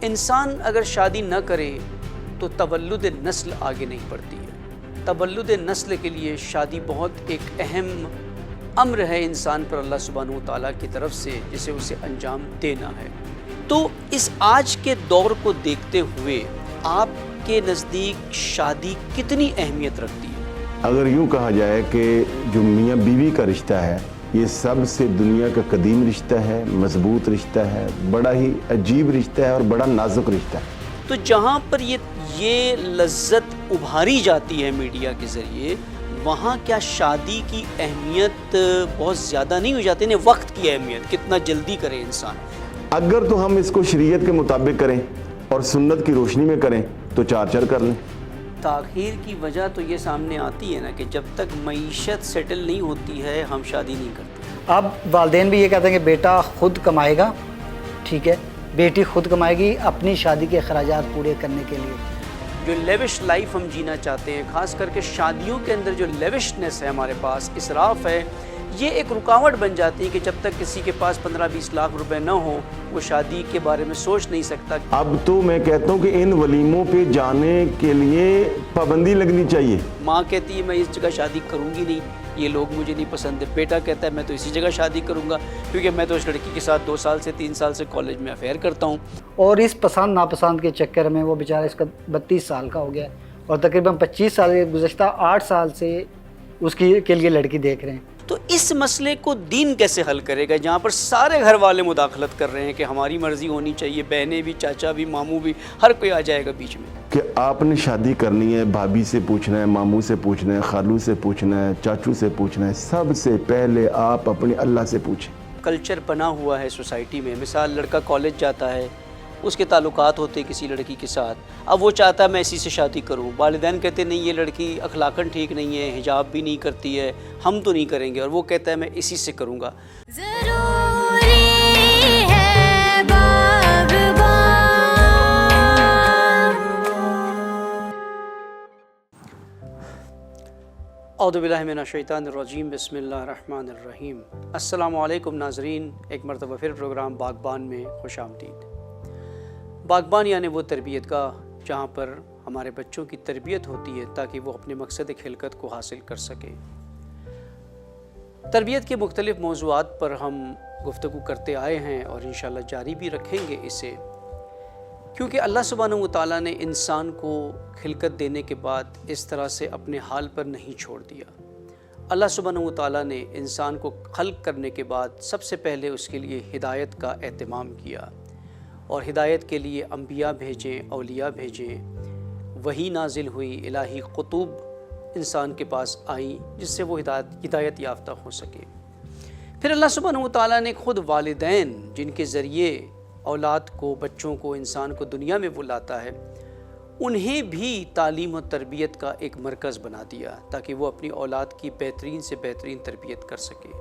انسان اگر شادی نہ کرے تو تولد نسل آگے نہیں بڑھتی ہے۔ تولد نسل کے لیے شادی بہت ایک اہم امر ہے انسان پر اللہ سبحانہ و تعالیٰ کی طرف سے، جسے اسے انجام دینا ہے۔ تو اس آج کے دور کو دیکھتے ہوئے آپ کے نزدیک شادی کتنی اہمیت رکھتی ہے؟ اگر یوں کہا جائے کہ جو میاں بیوی کا رشتہ ہے یہ سب سے دنیا کا قدیم رشتہ ہے، مضبوط رشتہ ہے، بڑا ہی عجیب رشتہ ہے اور بڑا نازک رشتہ ہے۔ تو جہاں پر یہ لذت ابھاری جاتی ہے میڈیا کے ذریعے، وہاں کیا شادی کی اہمیت بہت زیادہ نہیں ہو جاتی؟ نہیں، وقت کی اہمیت کتنا جلدی کرے انسان؟ اگر تو ہم اس کو شریعت کے مطابق کریں اور سنت کی روشنی میں کریں تو چار چار کر لیں۔ تاخیر کی وجہ تو یہ سامنے آتی ہے نا کہ جب تک معیشت سیٹل نہیں ہوتی ہے ہم شادی نہیں کرتے۔ اب والدین بھی یہ کہتے ہیں کہ بیٹا خود کمائے گا، ٹھیک ہے، بیٹی خود کمائے گی اپنی شادی کے اخراجات پورے کرنے کے لیے۔ جو لیوش لائف ہم جینا چاہتے ہیں، خاص کر کے شادیوں کے اندر جو لیوشنس ہے ہمارے پاس، اسراف ہے، یہ ایک رکاوٹ بن جاتی ہے کہ جب تک کسی کے پاس 15-20 لاکھ روپے نہ ہو وہ شادی کے بارے میں سوچ نہیں سکتا۔ اب تو میں کہتا ہوں کہ ان ولیموں پہ جانے کے لیے پابندی لگنی چاہیے۔ ماں کہتی ہے میں اس جگہ شادی کروں گی نہیں، یہ لوگ مجھے نہیں پسند ہے۔ بیٹا کہتا ہے میں تو اسی جگہ شادی کروں گا کیونکہ میں تو اس لڑکی کے ساتھ 2 سال سے 3 سال سے کالج میں افیئر کرتا ہوں۔ اور اس پسند ناپسند کے چکر میں وہ بیچارہ اس کا 32 سال کا ہو گیا ہے اور تقریباً 25 سال گزشتہ 8 سال سے اس کے لیے لڑکی دیکھ رہے ہیں۔ تو اس مسئلے کو دین کیسے حل کرے گا جہاں پر سارے گھر والے مداخلت کر رہے ہیں کہ ہماری مرضی ہونی چاہیے، بہنیں بھی، چاچا بھی، ماموں بھی، ہر کوئی آ جائے گا بیچ میں؟ کہ آپ نے شادی کرنی ہے، بھابھی سے پوچھنا ہے، ماموں سے پوچھنا ہے، خالو سے پوچھنا ہے، چاچو سے پوچھنا ہے، سب سے پہلے آپ اپنے اللہ سے پوچھیں۔ کلچر بنا ہوا ہے سوسائٹی میں، مثال لڑکا کالج جاتا ہے، اس کے تعلقات ہوتے کسی لڑکی کے ساتھ، اب وہ چاہتا ہے میں اسی سے شادی کروں، والدین کہتے نہیں یہ لڑکی اخلاقاً ٹھیک نہیں ہے، حجاب بھی نہیں کرتی ہے، ہم تو نہیں کریں گے، اور وہ کہتا ہے میں اسی سے کروں گا۔ ضروری ہے باغباں۔ اعوذ باللہ من الشیطان الرجیم، بسم اللہ الرحمن الرحیم۔ السلام علیکم ناظرین، ایک مرتبہ پھر پروگرام باغبان میں خوش آمدید۔ باغبان یعنی وہ تربیت گاہ جہاں پر ہمارے بچوں کی تربیت ہوتی ہے تاکہ وہ اپنے مقصد خلقت کو حاصل کر سکیں۔ تربیت کے مختلف موضوعات پر ہم گفتگو کرتے آئے ہیں اور انشاءاللہ جاری بھی رکھیں گے اسے، کیونکہ اللہ سبحانہ و تعالیٰ نے انسان کو خلقت دینے کے بعد اس طرح سے اپنے حال پر نہیں چھوڑ دیا۔ اللہ سبحانہ و تعالیٰ نے انسان کو خلق کرنے کے بعد سب سے پہلے اس کے لیے ہدایت کا اہتمام کیا، اور ہدایت کے لیے انبیاء بھیجیں، اولیاء بھیجیں، وحی نازل ہوئی، الہی قطب انسان کے پاس آئیں جس سے وہ ہدایت یافتہ ہو سکے۔ پھر اللہ سبحانہ و تعالیٰ نے خود والدین جن کے ذریعے اولاد کو، بچوں کو، انسان کو دنیا میں وہ لاتا ہے، انہیں بھی تعلیم و تربیت کا ایک مرکز بنا دیا تاکہ وہ اپنی اولاد کی بہترین سے بہترین تربیت کر سکے۔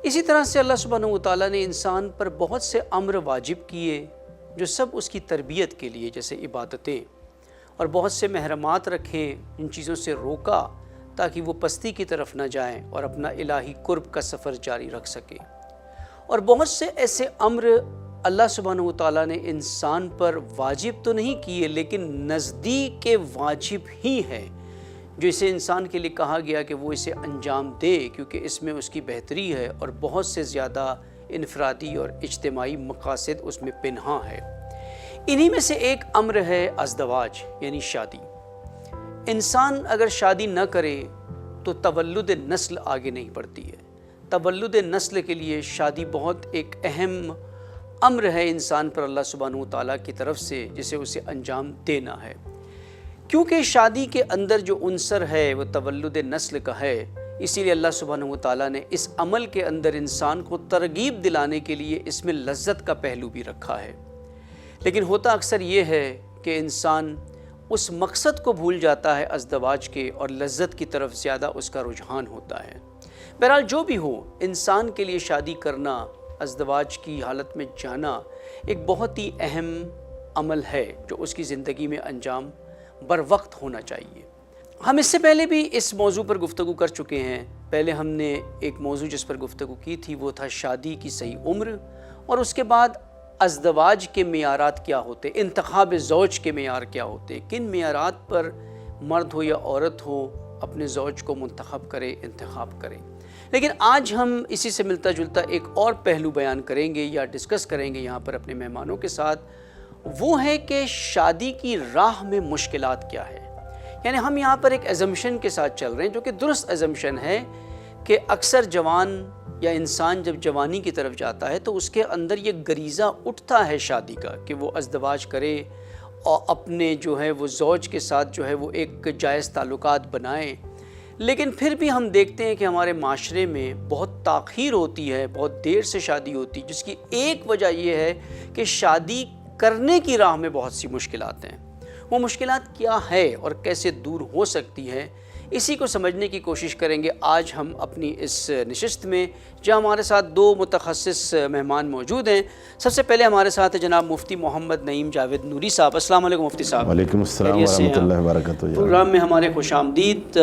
اسی طرح سے اللہ سبحانہ و تعالیٰ نے انسان پر بہت سے امر واجب کیے جو سب اس کی تربیت کے لیے، جیسے عبادتیں، اور بہت سے محرمات رکھیں، ان چیزوں سے روکا تاکہ وہ پستی کی طرف نہ جائیں اور اپنا الہی قرب کا سفر جاری رکھ سکیں۔ اور بہت سے ایسے امر اللہ سبحانہ و تعالیٰ نے انسان پر واجب تو نہیں کیے لیکن نزدیک کے واجب ہی ہیں، جو اسے انسان کے لیے کہا گیا کہ وہ اسے انجام دے کیونکہ اس میں اس کی بہتری ہے اور بہت سے زیادہ انفرادی اور اجتماعی مقاصد اس میں پنہاں ہے۔ انہی میں سے ایک امر ہے ازدواج یعنی شادی۔ انسان اگر شادی نہ کرے تو تولد نسل آگے نہیں بڑھتی ہے۔ تولد نسل کے لیے شادی بہت ایک اہم امر ہے انسان پر اللہ سبحانہ و تعالیٰ کی طرف سے، جسے اسے انجام دینا ہے۔ کیونکہ شادی کے اندر جو عنصر ہے وہ تولد نسل کا ہے، اسی لیے اللہ سبحانہ و تعالیٰ نے اس عمل کے اندر انسان کو ترغیب دلانے کے لیے اس میں لذت کا پہلو بھی رکھا ہے۔ لیکن ہوتا اکثر یہ ہے کہ انسان اس مقصد کو بھول جاتا ہے ازدواج کے، اور لذت کی طرف زیادہ اس کا رجحان ہوتا ہے۔ بہرحال جو بھی ہو، انسان کے لیے شادی کرنا، ازدواج کی حالت میں جانا ایک بہت ہی اہم عمل ہے جو اس کی زندگی میں انجام بر وقت ہونا چاہیے۔ ہم اس سے پہلے بھی اس موضوع پر گفتگو کر چکے ہیں۔ پہلے ہم نے ایک موضوع جس پر گفتگو کی تھی وہ تھا شادی کی صحیح عمر، اور اس کے بعد ازدواج کے معیارات کیا ہوتے ہیں، انتخاب زوج کے معیار کیا ہوتے ہیں، کن معیارات پر مرد ہو یا عورت ہو اپنے زوج کو منتخب کرے، انتخاب کرے۔ لیکن آج ہم اسی سے ملتا جلتا ایک اور پہلو بیان کریں گے یا ڈسکس کریں گے یہاں پر اپنے مہمانوں کے ساتھ، وہ ہے کہ شادی کی راہ میں مشکلات کیا ہے۔ یعنی ہم یہاں پر ایک ایزمپشن کے ساتھ چل رہے ہیں جو کہ درست ایزمپشن ہے کہ اکثر جوان یا انسان جب جوانی کی طرف جاتا ہے تو اس کے اندر یہ غریزہ اٹھتا ہے شادی کا کہ وہ ازدواج کرے اور اپنے جو ہے وہ زوج کے ساتھ جو ہے وہ ایک جائز تعلقات بنائیں۔ لیکن پھر بھی ہم دیکھتے ہیں کہ ہمارے معاشرے میں بہت تاخیر ہوتی ہے، بہت دیر سے شادی ہوتی ہے، جس کی ایک وجہ یہ ہے کہ شادی کرنے کی راہ میں بہت سی مشکلات ہیں۔ وہ مشکلات کیا ہے اور کیسے دور ہو سکتی ہیں، اسی کو سمجھنے کی کوشش کریں گے آج ہم اپنی اس نشست میں، جہاں ہمارے ساتھ دو متخصص مہمان موجود ہیں۔ سب سے پہلے ہمارے ساتھ ہے جناب مفتی محمد نعیم جاوید نوری صاحب۔ السلام علیکم مفتی صاحب۔ وعلیکم السلام ورحمۃ اللہ وبرکاتہ۔ پروگرام میں ہمارے خوش آمدید،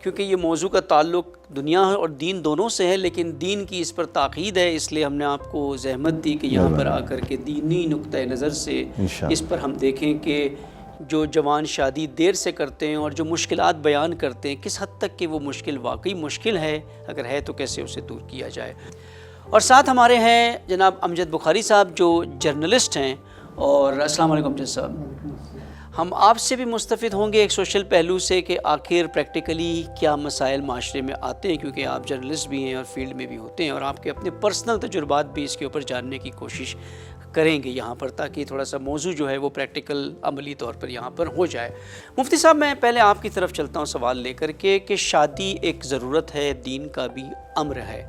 کیونکہ یہ موضوع کا تعلق دنیا اور دین دونوں سے ہے، لیکن دین کی اس پر تاکید ہے، اس لیے ہم نے آپ کو زحمت دی کہ یہاں پر آ کر کے دینی نقطۂ نظر سے اس پر ہم دیکھیں کہ جو جوان شادی دیر سے کرتے ہیں اور جو مشکلات بیان کرتے ہیں کس حد تک کہ وہ مشکل واقعی مشکل ہے، اگر ہے تو کیسے اسے دور کیا جائے۔ اور ساتھ ہمارے ہیں جناب امجد بخاری صاحب جو جرنلسٹ ہیں، اور السلام علیکم امجد صاحب۔ ہم آپ سے بھی مستفید ہوں گے ایک سوشل پہلو سے کہ آخر پریکٹیکلی کیا مسائل معاشرے میں آتے ہیں، کیونکہ آپ جرنلسٹ بھی ہیں اور فیلڈ میں بھی ہوتے ہیں، اور آپ کے اپنے پرسنل تجربات بھی اس کے اوپر جاننے کی کوشش کریں گے یہاں پر، تاکہ تھوڑا سا موضوع جو ہے وہ پریکٹیکل عملی طور پر یہاں پر ہو جائے۔ مفتی صاحب، میں پہلے آپ کی طرف چلتا ہوں سوال لے کر کے کہ شادی ایک ضرورت ہے، دین کا بھی امر ہے۔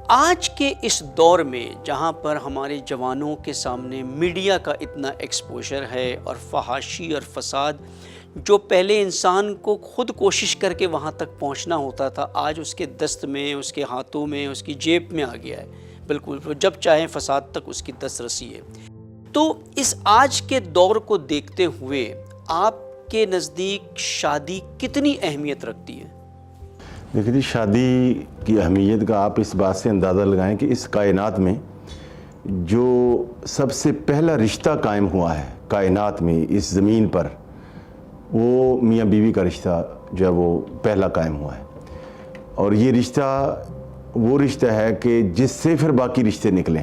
آج کے اس دور میں جہاں پر ہمارے جوانوں کے سامنے میڈیا کا اتنا ایکسپوجر ہے اور فحاشی اور فساد، جو پہلے انسان کو خود کوشش کر کے وہاں تک پہنچنا ہوتا تھا، آج اس کے دست میں، اس کے ہاتھوں میں، اس کی جیب میں آ گیا ہے، بالکل جب چاہیں فساد تک اس کی دست رسی ہے۔ تو اس آج کے دور کو دیکھتے ہوئے آپ کے نزدیک شادی کتنی اہمیت رکھتی ہے؟ دیکھیے جی، شادی کی اہمیت کا آپ اس بات سے اندازہ لگائیں کہ اس کائنات میں جو سب سے پہلا رشتہ قائم ہوا ہے کائنات میں، اس زمین پر، وہ میاں بیوی کا رشتہ جو ہے وہ پہلا قائم ہوا ہے۔ اور یہ رشتہ وہ رشتہ ہے کہ جس سے پھر باقی رشتے نکلیں۔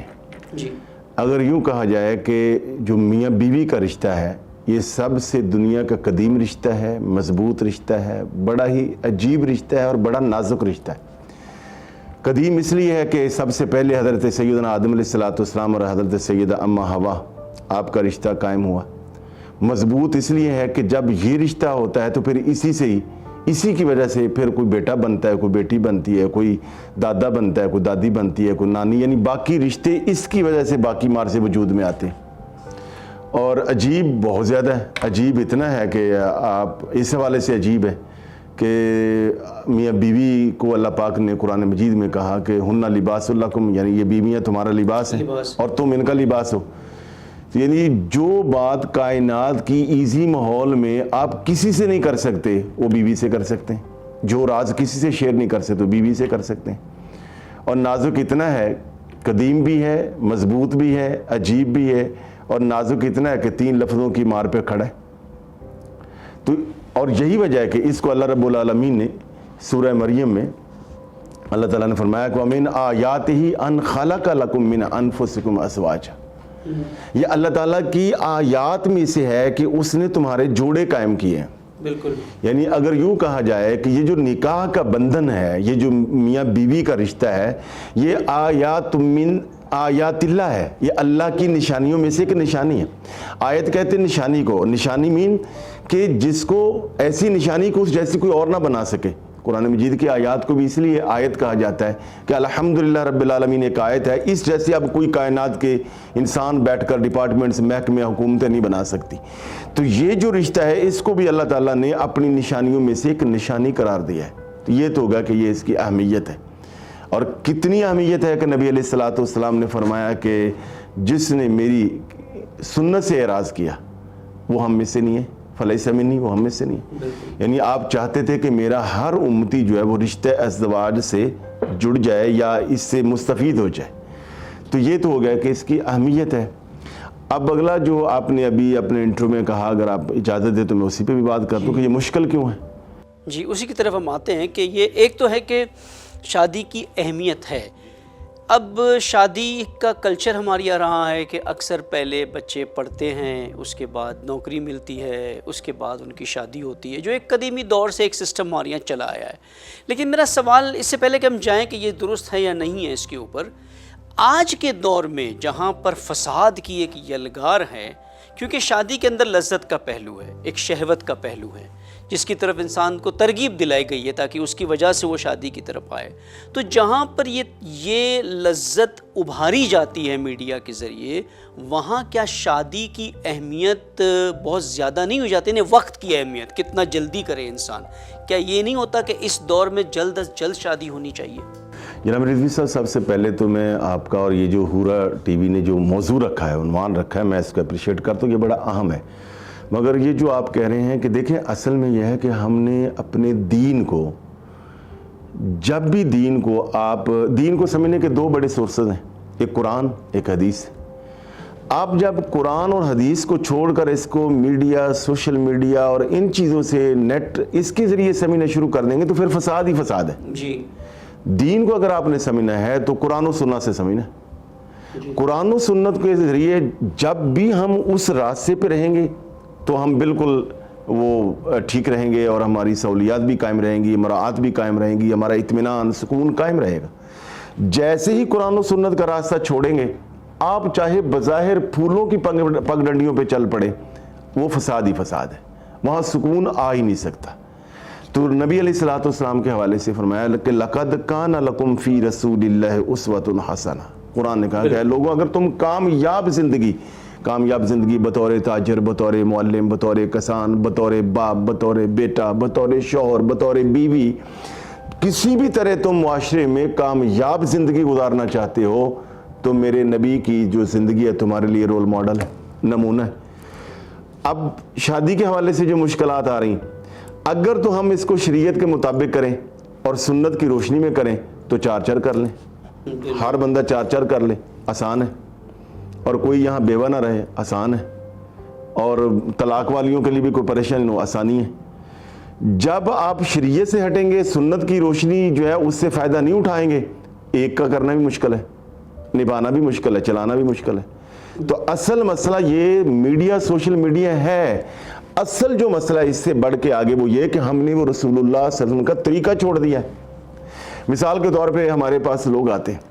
جی، اگر یوں کہا جائے کہ جو میاں بیوی کا رشتہ ہے یہ سب سے دنیا کا قدیم رشتہ ہے، مضبوط رشتہ ہے، بڑا ہی عجیب رشتہ ہے اور بڑا نازک رشتہ ہے۔ قدیم اس لیے ہے کہ سب سے پہلے حضرت سیدنا آدم علیہ السلام اور حضرت سیدہ اماں حوا آپ کا رشتہ قائم ہوا۔ مضبوط اس لیے ہے کہ جب یہ رشتہ ہوتا ہے تو پھر اسی کی وجہ سے پھر کوئی بیٹا بنتا ہے، کوئی بیٹی بنتی ہے، کوئی دادا بنتا ہے، کوئی دادی بنتی ہے، کوئی نانی، یعنی باقی رشتے اس کی وجہ سے باقی مار سے وجود میں آتے ہیں۔ اور عجیب بہت زیادہ ہے، عجیب اتنا ہے کہ آپ اس حوالے سے عجیب ہے کہ میاں بیوی کو اللہ پاک نے قرآن مجید میں کہا کہ ہن لباس لکم، یعنی یہ بیویاں تمہارا لباس ہیں اور تم ان کا لباس ہو۔ یعنی جو بات کائنات کی ایزی ماحول میں آپ کسی سے نہیں کر سکتے وہ بیوی سے کر سکتے ہیں، جو راز کسی سے شیئر نہیں کر سکتے وہ بیوی سے کر سکتے ہیں۔ اور نازک اتنا ہے، قدیم بھی ہے، مضبوط بھی ہے، عجیب بھی ہے، اور نازک اتنا ہے کہ 3 لفظوں کی مار پہ کھڑا ہے۔ تو اور یہی وجہ ہے کہ اس کو اللہ رب العالمین نے سورہ مریم میں اللہ تعالیٰ نے فرمایا کہ وَمِنْ آیَاتِهِ أَنْ خَلَقَ لَكُم مِّنْ أَنفُسِكُمْ أَزْوَاجًا۔ یہ اللہ تعالیٰ کی آیات میں سے ہے کہ اس نے تمہارے جوڑے قائم کیے ہیں۔ بالکل، یعنی اگر یوں کہا جائے کہ یہ جو نکاح کا بندھن ہے، یہ جو میاں بیوی کا رشتہ ہے، یہ آیات من آیات اللہ ہے، یہ اللہ کی نشانیوں میں سے ایک نشانی ہے۔ آیت کہتے ہیں نشانی کو، نشانی مین کہ جس کو ایسی نشانی کو اس جیسی کوئی اور نہ بنا سکے۔ قرآن مجید کی آیات کو بھی اس لیے آیت کہا جاتا ہے کہ الحمدللہ رب العالمین ایک آیت ہے، اس جیسے اب کوئی کائنات کے انسان بیٹھ کر ڈپارٹمنٹس، محکمے، حکومتیں نہیں بنا سکتی۔ تو یہ جو رشتہ ہے اس کو بھی اللہ تعالیٰ نے اپنی نشانیوں میں سے ایک نشانی قرار دیا ہے۔ تو یہ تو ہوگا کہ یہ اس کی اہمیت ہے، اور کتنی اہمیت ہے کہ نبی علیہ الصلوۃ والسلام نے فرمایا کہ جس نے میری سنت سے اعراض کیا وہ ہم میں سے نہیں ہے، فلیس منی، وہ ہم میں سے نہیں۔ یعنی آپ چاہتے تھے کہ میرا ہر امتی جو ہے وہ رشتہ ازدواج سے جڑ جائے یا اس سے مستفید ہو جائے۔ تو یہ تو ہو گیا کہ اس کی اہمیت ہے۔ اب اگلا جو آپ نے ابھی اپنے انٹرو میں کہا، اگر آپ اجازت دیں تو میں اسی پہ بھی بات کر دوں کہ یہ مشکل کیوں ہے. جی اسی کی طرف ہم آتے ہیں کہ یہ ایک تو ہے کہ شادی کی اہمیت ہے. اب شادی کا کلچر ہمارے یہاں رہا ہے کہ اکثر پہلے بچے پڑھتے ہیں، اس کے بعد نوکری ملتی ہے، اس کے بعد ان کی شادی ہوتی ہے، جو ایک قدیمی دور سے ایک سسٹم ہمارے یہاں چلا آیا ہے. لیکن میرا سوال اس سے پہلے کہ ہم جائیں کہ یہ درست ہے یا نہیں ہے اس کے اوپر، آج کے دور میں جہاں پر فساد کی ایک یلغار ہے، کیونکہ شادی کے اندر لذت کا پہلو ہے، ایک شہوت کا پہلو ہے جس کی طرف انسان کو ترغیب دلائی گئی ہے تاکہ اس کی وجہ سے وہ شادی کی طرف آئے. تو جہاں پر یہ لذت ابھاری جاتی ہے میڈیا کے ذریعے، وہاں کیا شادی کی اہمیت بہت زیادہ نہیں ہو جاتی؟ یعنی وقت کی اہمیت کتنا جلدی کرے انسان، کیا یہ نہیں ہوتا کہ اس دور میں جلد از جلد شادی ہونی چاہیے؟ جناب رضوی صاحب، سب سے پہلے تو میں آپ کا اور یہ جو ہورا ٹی وی نے جو موضوع رکھا ہے، عنوان رکھا ہے، میں اس کو اپریشیٹ کرتا ہوں، یہ بڑا اہم ہے. مگر یہ جو آپ کہہ رہے ہیں کہ دیکھیں، اصل میں یہ ہے کہ ہم نے اپنے دین کو، جب بھی دین کو سمجھنے کے دو بڑے سورسز ہیں، ایک قرآن، ایک حدیث. آپ جب قرآن اور حدیث کو چھوڑ کر اس کو میڈیا، سوشل میڈیا اور ان چیزوں سے، نیٹ، اس کے ذریعے سمجھنا شروع کر دیں گے تو پھر فساد ہی فساد ہے. جی دین کو اگر آپ نے سمجھنا ہے تو قرآن و سنت سے سمجھنا ہے. قرآن و سنت کے ذریعے جب بھی ہم اس راستے پہ رہیں گے تو ہم بالکل وہ ٹھیک رہیں گے، اور ہماری سہولیات بھی قائم رہیں گی، مراعات بھی قائم رہیں گی، ہمارا اطمینان، سکون قائم رہے گا. جیسے ہی قرآن و سنت کا راستہ چھوڑیں گے، آپ چاہے بظاہر پھولوں کی پگ ڈنڈیوں پہ چل پڑے، وہ فساد ہی فساد ہے، وہاں سکون آ ہی نہیں سکتا. تو نبی علیہ الصلوۃ والسلام کے حوالے سے فرمایا کہ لَقَدْ كَانَ لَكُمْ فِي رَسُولِ اللَّهِ أُسْوَةٌ حَسَنَةٌ. قرآن نے کہا کہ لوگوں، اگر تم کامیاب زندگی بطور تاجر، بطور معلم، بطور کسان، بطور باپ، بطور بیٹا، بطور شوہر، بطور بیوی، کسی بھی طرح تم معاشرے میں کامیاب زندگی گزارنا چاہتے ہو تو میرے نبی کی جو زندگی ہے تمہارے لیے رول ماڈل ہے، نمونہ ہے. اب شادی کے حوالے سے جو مشکلات آ رہی ہیں، اگر تو ہم اس کو شریعت کے مطابق کریں اور سنت کی روشنی میں کریں تو 4 کر لیں، ہر بندہ 4 کر لے، آسان ہے. اور کوئی یہاں بیوہ نہ رہے، آسان ہے. اور طلاق والیوں کے لیے بھی کوئی پریشانی نہ ہو، آسانی ہے. جب آپ شریعت سے ہٹیں گے، سنت کی روشنی جو ہے اس سے فائدہ نہیں اٹھائیں گے، ایک کا کرنا بھی مشکل ہے، نبھانا بھی مشکل ہے، چلانا بھی مشکل ہے. تو اصل مسئلہ یہ میڈیا، سوشل میڈیا ہے. اصل جو مسئلہ اس سے بڑھ کے آگے وہ یہ کہ ہم نے وہ رسول اللہ صلی اللہ علیہ وسلم کا طریقہ چھوڑ دیا ہے. مثال کے طور پہ ہمارے پاس لوگ آتے ہیں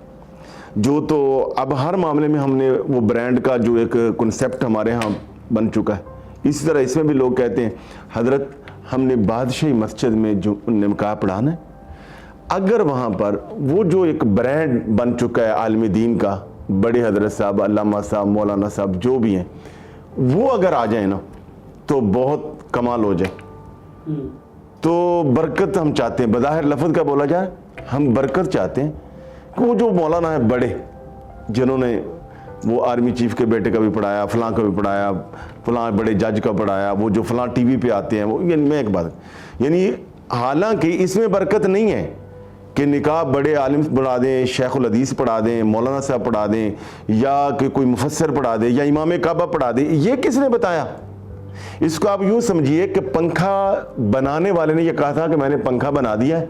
جو تو اب ہر معاملے میں ہم نے وہ برانڈ کا جو ایک کنسیپٹ ہمارے ہاں بن چکا ہے. اسی طرح اس میں بھی لوگ کہتے ہیں حضرت ہم نے بادشاہی مسجد میں جو نکاح پڑھانا ہے. اگر وہاں پر وہ جو ایک برانڈ بن چکا ہے عالم دین کا، بڑے حضرت صاحب، علامہ صاحب، مولانا صاحب جو بھی ہیں، وہ اگر آ جائیں نا تو بہت کمال ہو جائے. تو برکت ہم چاہتے ہیں، بظاہر لفظ کا بولا جائے، ہم برکت چاہتے ہیں کہ وہ جو مولانا ہے بڑے، جنہوں نے وہ آرمی چیف کے بیٹے کا بھی پڑھایا، فلاں کا بھی پڑھایا، فلاں بڑے جج کا پڑھایا، وہ جو فلاں ٹی وی پہ آتے ہیں، وہ یعنی میں ایک بات، یعنی حالانکہ اس میں برکت نہیں ہے کہ نکاح بڑے عالم پڑھا دیں، شیخ الحدیث پڑھا دیں، مولانا صاحب پڑھا دیں، یا کہ کوئی مفسر پڑھا دے، یا امام کعبہ پڑھا دے. یہ کس نے بتایا؟ اس کو آپ یوں سمجھیے کہ پنکھا بنانے والے نے یہ کہا تھا کہ میں نے پنکھا بنا دیا ہے،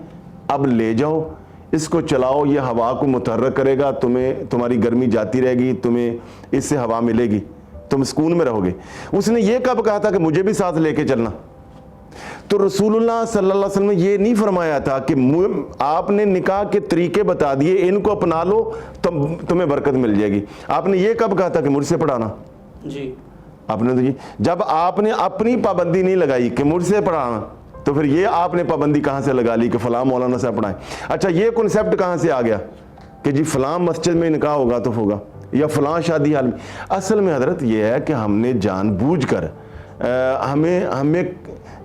اب لے جاؤ اس کو چلاؤ، یہ ہوا کو متحرک کرے گا، تمہاری گرمی جاتی رہے گی، تمہیں اس سے ہوا ملے گی، تم سکون میں رہو گے. اس نے یہ کب کہا تھا کہ مجھے بھی ساتھ لے کے چلنا؟ تو رسول اللہ صلی اللہ علیہ وسلم نے یہ نہیں فرمایا تھا کہ آپ نے نکاح کے طریقے بتا دیے، ان کو اپنا لو تمہیں برکت مل جائے گی. آپ نے یہ کب کہا تھا کہ مجھ سے پڑھانا؟ جی آپ نے تو جی جب آپ نے اپنی پابندی نہیں لگائی کہ مجھ سے پڑھانا، تو پھر یہ آپ نے پابندی کہاں سے لگا لی کہ فلاں مولانا سے پڑھائیں؟ اچھا یہ کنسیپٹ کہاں سے آ گیا کہ جی فلاں مسجد میں نکاح ہوگا تو ہوگا، یا فلاں شادی حال میں؟ اصل میں حضرت یہ ہے کہ ہم نے جان بوجھ کر ہمیں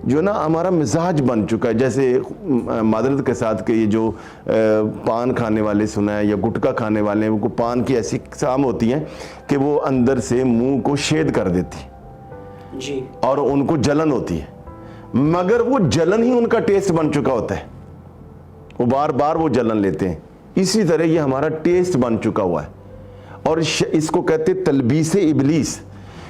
جو نا ہمارا مزاج بن چکا ہے. جیسے معذرت کے ساتھ کہ یہ جو پان کھانے والے سنا ہے یا گٹکا کھانے والے ہیں، وہ پان کی ایسی اقسام ہوتی ہیں کہ وہ اندر سے منہ کو شید کر دیتی جی، اور ان کو جلن ہوتی ہے، مگر وہ جلن ہی ان کا ٹیسٹ بن چکا ہوتا ہے، وہ بار بار وہ جلن لیتے ہیں. اسی طرح یہ ہمارا ٹیسٹ بن چکا ہوا ہے، اور اس کو کہتے تلبیس ابلیس.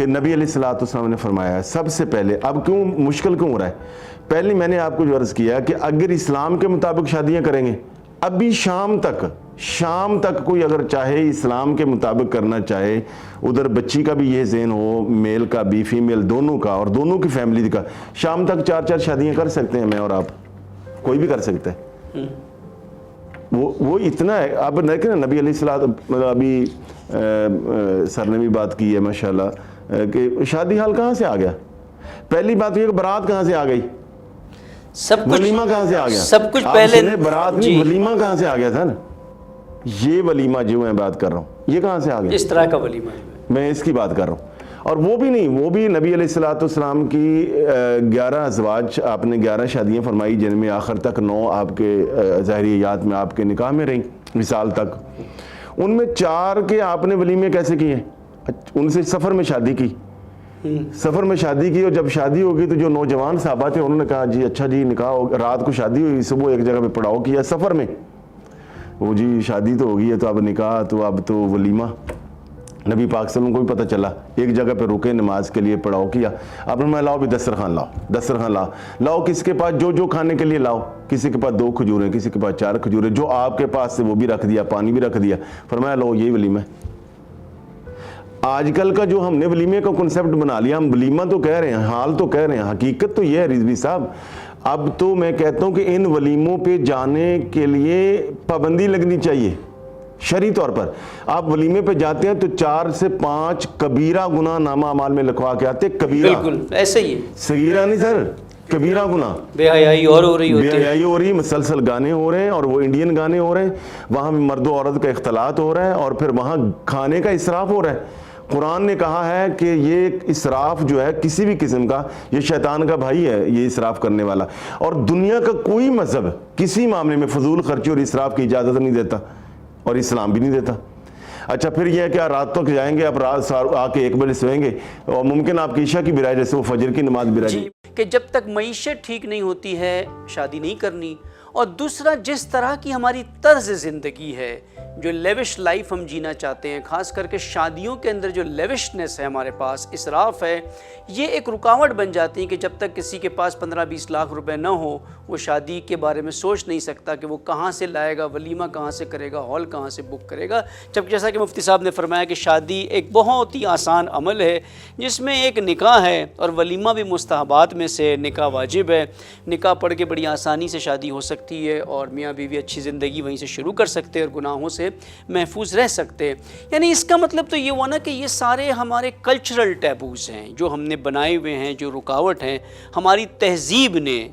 کہ نبی علیہ الصلوۃ والسلام نے فرمایا ہے سب سے پہلے، اب کیوں مشکل کیوں ہو رہا ہے؟ پہلے میں نے آپ کو جو عرض کیا کہ اگر اسلام کے مطابق شادیاں کریں گے، ابھی شام تک کوئی اگر چاہے اسلام کے مطابق کرنا چاہے، ادھر بچی کا بھی یہ ذہن ہو، میل کا بھی فیمیل دونوں کا، اور دونوں کی فیملی کا، شام تک 4 شادیاں کر سکتے ہیں، میں اور آپ، کوئی بھی کر سکتا ہے۔ وہ اتنا ہے۔ آپ دیکھیں نا نبی علیہ السلام، ابھی سر نے بھی بات کی ہے ماشاءاللہ کہ شادی حال کہاں سے آ گیا؟ پہلی بات یہ کہ برات کہاں سے آ گئی، سب کچھ ولیمہ کہاں سے آ گیا؟ سب کچھ آپ پہلے سنیں، برات نہیں، جی، ولیمہ کہاں سے آ گیا تھا نا؟ یہ ولیمہ جو میں بات کر رہا ہوں یہ کہاں سے آ گیا؟ اس طرح کا ولیمہ ہے۔ میں اس کی بات کر رہا ہوں۔ اور وہ بھی نہیں، وہ بھی نبی علیہ الصلوۃ والسلام کی 11 ازواج، آپ نے 11 شادیاں فرمائی، جن میں آخر تک 9 آپ کے ظاہری حیات میں آپ کے نکاح میں رہیں وصال تک۔ ان میں 4 کے آپ نے ولیمے کیسے کیے؟ ان سے سفر میں شادی کی، سفر میں شادی کی، اور جب شادی ہوگی تو جو نوجوان صحابہ تھے انہوں نے کہا جی اچھا جی نکاح ہو، رات کو شادی ہوئی، صبح ایک جگہ پہ پڑاؤ کیا سفر میں، وہ جی شادی تو ہو گئی ہے تو اب نکاح، تو اب تو ولیمہ۔ نبی پاک صلی اللہ علیہ وسلم کو بھی پتہ چلا، ایک جگہ پہ رکے، نماز کے لیے پڑاؤ کیا، آپ نے میں لاؤ بھی دسترخوان دسترخوان لاؤ، کس کے پاس جو کھانے کے لیے لاؤ، کسی کے پاس 2 کھجوریں، کسی کے پاس 4 کھجوریں، جو آپ کے پاس سے وہ بھی رکھ دیا، پانی بھی رکھ دیا، فرمایا لو یہی ولیمہ ہے۔ آج کل کا جو ہم نے ولیمے کا کنسپٹ بنا لیا، ہم ولیمہ تو کہہ رہے ہیں، حال تو کہہ رہے ہیں، حقیقت تو یہ ہے رضوی صاحب، اب تو میں کہتا ہوں کہ ان ولیموں پہ جانے کے لیے پابندی لگنی چاہیے شرعی طور پر۔ آپ ولیمے پہ جاتے ہیں تو 4 سے 5 کبیرہ گناہ نامہ اعمال میں لکھوا کے آتے، کبیرہ، بالکل ایسے ہی ہے، صغیرہ نہیں سر، کبیرہ گناہ، بے حیائی اور ہو رہی ہوتی بے ہے، حیائی ہو رہی ہے، مسلسل گانے ہو رہے ہیں، اور وہ انڈین گانے ہو رہے ہیں، وہاں مرد و عورت کا اختلاط ہو رہا ہے، اور پھر وہاں کھانے کا اسراف ہو رہا ہے۔ قرآن نے کہا ہے کہ یہ اسراف جو ہے کسی بھی قسم کا، یہ شیطان کا بھائی ہے، یہ اسراف کرنے والا، اور دنیا کا کوئی مذہب کسی معاملے میں فضول خرچی اور اسراف کی اجازت نہیں دیتا، اور اسلام بھی نہیں دیتا۔ اچھا پھر یہ ہے کہ رات تک جائیں گے، اب رات آ کے 1 بجے سوئیں گے، اور ممکن آپ کی عشاء کی برائے جیسے وہ فجر کی نماز برائے جی، کہ جب تک معیشت ٹھیک نہیں ہوتی ہے شادی نہیں کرنی۔ اور دوسرا، جس طرح کی ہماری طرز زندگی ہے، جو لیوش لائف ہم جینا چاہتے ہیں، خاص کر کے شادیوں کے اندر جو لیوشنس ہے ہمارے پاس، اسراف ہے، یہ ایک رکاوٹ بن جاتی ہے کہ جب تک کسی کے پاس 15-20 لاکھ روپے نہ ہو، وہ شادی کے بارے میں سوچ نہیں سکتا کہ وہ کہاں سے لائے گا، ولیمہ کہاں سے کرے گا، ہال کہاں سے بک کرے گا۔ جب جیسا کہ مفتی صاحب نے فرمایا کہ شادی ایک بہت ہی آسان عمل ہے، جس میں ایک نکاح ہے، اور ولیمہ بھی مستحبات میں سے، نکاح واجب ہے، نکاح پڑھ کے بڑی آسانی سے شادی ہو سکتی ہے، اور میاں بیوی اچھی زندگی وہیں سے شروع کر سکتے ہیں اور گناہوں سے محفوظ رہ سکتے ہیں۔ یعنی اس کا مطلب تو یہ ہوا نا کہ یہ سارے ہمارے کلچرل ٹیبوز ہیں جو ہم نے بنائے ہوئے ہیں، جو رکاوٹ ہیں ہماری تہذیب نے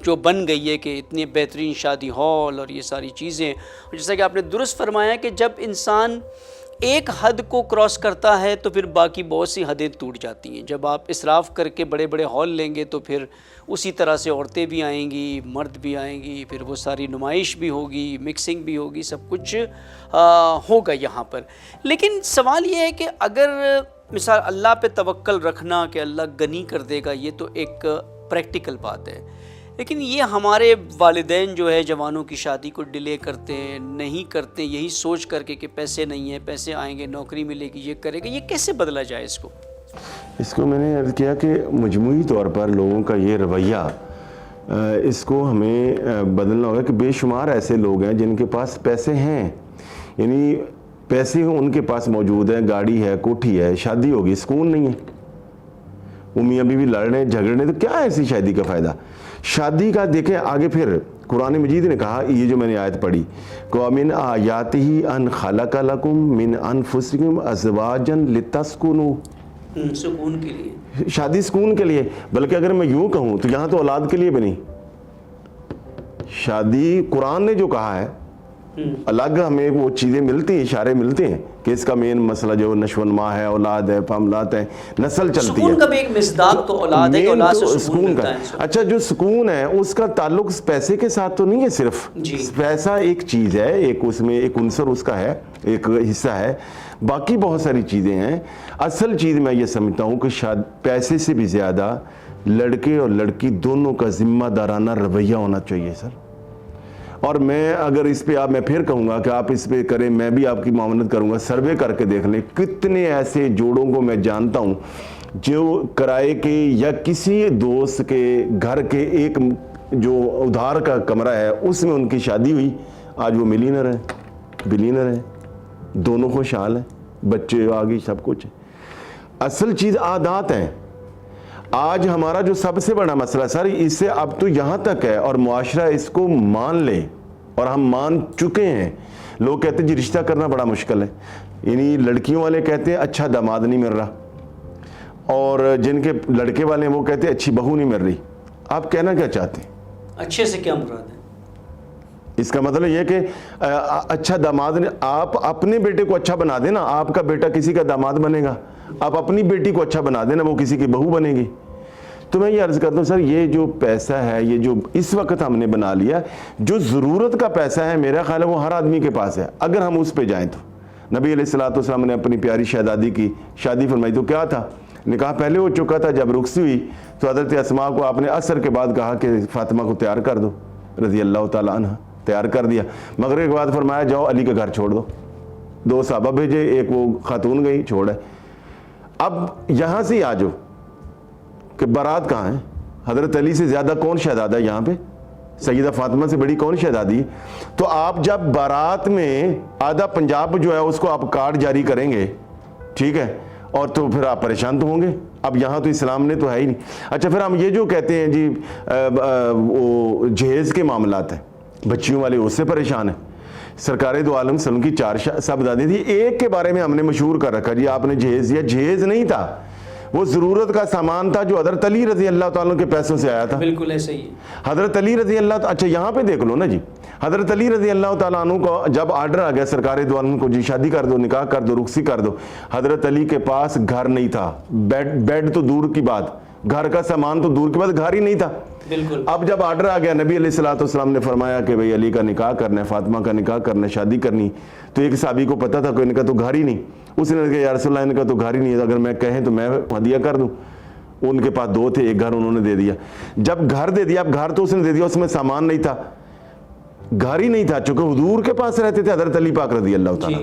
جو بن گئی ہے کہ اتنے بہترین شادی ہال اور یہ ساری چیزیں۔ جیسا کہ آپ نے درست فرمایا کہ جب انسان ایک حد کو کراس کرتا ہے تو پھر باقی بہت سی حدیں ٹوٹ جاتی ہیں۔ جب آپ اسراف کر کے بڑے بڑے ہال لیں گے تو پھر اسی طرح سے عورتیں بھی آئیں گی، مرد بھی آئیں گی، پھر وہ ساری نمائش بھی ہوگی، مکسنگ بھی ہوگی، سب کچھ ہوگا یہاں پر۔ لیکن سوال یہ ہے کہ اگر مثال اللہ پہ توکل رکھنا کہ اللہ غنی کر دے گا، یہ تو ایک پریکٹیکل بات ہے، لیکن یہ ہمارے والدین جو ہے جوانوں کی شادی کو ڈیلے کرتے ہیں، نہیں کرتے، یہی سوچ کر کے کہ پیسے نہیں ہیں، پیسے آئیں گے، نوکری ملے گی، یہ کرے گا، یہ کیسے بدلا جائے اس کو میں نے عرض کیا کہ مجموعی طور پر لوگوں کا یہ رویہ، اس کو ہمیں بدلنا ہوگا کہ بے شمار ایسے لوگ ہیں جن کے پاس پیسے ہیں، یعنی پیسے ان کے پاس موجود ہیں، گاڑی ہے، کوٹھی ہے، شادی ہوگی، سکون نہیں ہے، وہ میاں بیوی لڑ رہے ہیں، جھگڑ رہے ہیں، تو کیا ہے ایسی شادی کا فائدہ؟ شادی کا دیکھیں آگے پھر قرآن مجید نے کہا، یہ جو میں نے آیت پڑھی، وَمِنْ آیَاتِهِ أَنْ خَلَقَ لَكُم مِّنْ أَنفُسِكُمْ أَزْوَاجًا لِتَسْكُنُوا، سکون کے لیے، شادی سکون کے لیے، بلکہ اگر میں یوں کہوں تو یہاں تو اولاد کے لیے بھی نہیں، شادی قرآن نے جو کہا ہے، الگ ہمیں وہ چیزیں ملتی ہیں، اشارے ملتے ہیں کہ اس کا مین مسئلہ جو نشو و نما ہے، اولاد ہے، فاملات ہے، نسل چلتی ہے، سکون کا بھی ایک مصداق تو اولاد ہے کہ اولاد سے سکون ملتا ہے۔ اچھا جو سکون ہے اس کا تعلق پیسے کے ساتھ تو نہیں ہے، صرف پیسہ ایک چیز ہے، ایک اس میں ایک عنصر اس کا ہے، ایک حصہ ہے، باقی بہت ساری چیزیں ہیں۔ اصل چیز میں یہ سمجھتا ہوں کہ شاید پیسے سے بھی زیادہ لڑکے اور لڑکی دونوں کا ذمہ دارانہ رویہ ہونا چاہیے سر۔ اور میں اگر اس پہ میں پھر کہوں گا کہ آپ اس پہ کریں، میں بھی آپ کی معاونت کروں گا، سروے کر کے دیکھ لیں، کتنے ایسے جوڑوں کو میں جانتا ہوں جو کرائے کے یا کسی دوست کے گھر کے ایک جو ادھار کا کمرہ ہے اس میں ان کی شادی ہوئی, آج وہ ملینر ہے, بلینر ہے, دونوں خوشحال ہیں, بچے آگے سب کچھ ہے. اصل چیز عادات ہیں. آج ہمارا جو سب سے بڑا مسئلہ سر اس سے اب تو یہاں تک ہے, اور معاشرہ اس کو مان لے, اور ہم مان چکے ہیں. لوگ کہتے ہیں جی رشتہ کرنا بڑا مشکل ہے, یعنی لڑکیوں والے کہتے ہیں اچھا داماد نہیں مل رہا, اور جن کے لڑکے والے ہیں وہ کہتے ہیں اچھی بہو نہیں مل رہی. آپ کہنا کیا چاہتے ہیں؟ اچھے سے کیا مراد ہے؟ اس کا مطلب یہ کہ اچھا داماد, آپ اپنے بیٹے کو اچھا بنا دینا, آپ کا بیٹا کسی کا داماد بنے گا. آپ اپنی بیٹی کو اچھا بنا دینا, وہ کسی کی بہو بنے گی. تو میں یہ عرض کرتا ہوں سر, یہ جو پیسہ ہے, یہ جو اس وقت ہم نے بنا لیا, جو ضرورت کا پیسہ ہے میرا خیال ہے وہ ہر آدمی کے پاس ہے. اگر ہم اس پہ جائیں تو نبی علیہ الصلوۃ والسلام نے اپنی پیاری شہزادی کی شادی فرمائی تو کیا تھا, نکاح پہلے ہو چکا تھا. جب رخصتی ہوئی تو حضرت اسماء کو آپ نے عصر کے بعد کہا کہ فاطمہ کو تیار کر دو, رضی اللہ تعالیٰ عنہ. تیار کر دیا. مغرب کے بعد فرمایا جاؤ علی کا گھر چھوڑ دو. 2 صحابہ بھیجے, ایک وہ خاتون گئی, چھوڑے. اب یہاں سے آ جاؤ کہ بارات کہاں ہے. حضرت علی سے زیادہ کون شہزادہ ہے یہاں پہ؟ سیدہ فاطمہ سے بڑی کون شہزادی؟ تو آپ جب بارات میں آدھا پنجاب جو ہے اس کو آپ کارڈ جاری کریں گے, ٹھیک ہے, اور تو پھر آپ پریشان تو ہوں گے. اب یہاں تو اسلام نے تو ہے ہی نہیں. اچھا پھر ہم یہ جو کہتے ہیں جی وہ جہیز کے معاملات ہیں بچیوں والے, اس سے پریشان ہیں. سرکار دو عالم صلی اللہ علیہ وسلم کی 4 صاحبزادی تھی, ایک کے بارے میں ہم نے مشہور کر رکھا جی آپ نے جہیز دیا. جہیز نہیں تھا, وہ ضرورت کا سامان تھا جو حضرت علی رضی اللہ تعالیٰ کے پیسوں سے آیا تھا. بالکل ایسے ہی. حضرت علی رضی اللہ, اچھا یہاں پہ دیکھ لو نا جی, حضرت علی رضی اللہ تعالیٰ عنہ کو جب آرڈر آ گیا سرکار دو عالم کو جی شادی کر دو, نکاح کر دو, رخصتی کر دو, حضرت علی کے پاس گھر نہیں تھا. بیڈ تو دور کی بات, گھر کا سامان تو دور کی بات, گھر ہی نہیں تھا. بالکل. اب جب آرڈر آ گیا نبی علیہ الصلوۃ والسلام نے فرمایا کہ بھئی علی کا نکاح کرنا ہے, فاطمہ کا نکاح کرنا ہے, شادی کرنی, تو ایک صحابی کو پتا تھا کہ ان کا تو گھر ہی نہیں. اس نے کہا یا رسول اللہ ان کا تو گھر ہی نہیں ہے, اگر میں کہیں تو میں ہدیہ کر دوں. ان کے پاس 2 تھے, ایک گھر انہوں نے دے دیا. جب گھر دے دیا, اب گھر تو اس نے دے دیا, اس میں سامان نہیں تھا, گھر ہی نہیں تھا, چونکہ حضور کے پاس رہتے تھے حضرت علی پاک رضی اللہ تعالیٰ.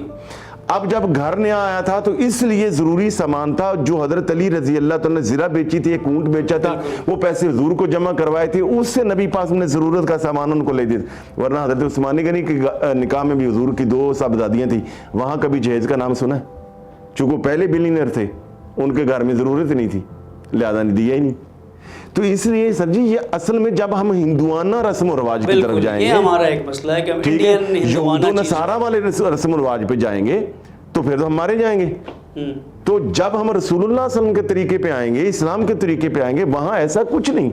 اب جب گھر نیا آیا تھا تو اس لیے ضروری سامان تھا جو حضرت علی رضی اللہ تعالیٰ نے زرہ بیچی تھی, ایک اونٹ بیچا تھا, وہ پیسے حضور کو جمع کروائے تھے, اس سے نبی پاک نے ضرورت کا سامان ان کو لے دیا. ورنہ حضرت عثمان غنی کے نکاح میں بھی حضور کی 2 صاحبزادیاں تھیں, وہاں کبھی جہیز کا نام سنا ہے؟ چونکہ وہ پہلے بلینئر تھے, ان کے گھر میں ضرورت نہیں تھی, لہذا نہیں دیا ہی نہیں. تو اس لیے سر جی یہ اصل میں جب ہم ہندوانہ رسم و رواج کی طرف جائیں گے, یہ ہمارا ایک مسئلہ ہے کہ ہم انڈین یہود و نصارہ والے رسم و رواج پہ جائیں گے تو پھر تو ہم مارے جائیں گے. تو جب ہم رسول اللہ صلی اللہ علیہ وسلم کے طریقے پہ آئیں گے, اسلام کے طریقے پہ آئیں گے, وہاں ایسا کچھ نہیں.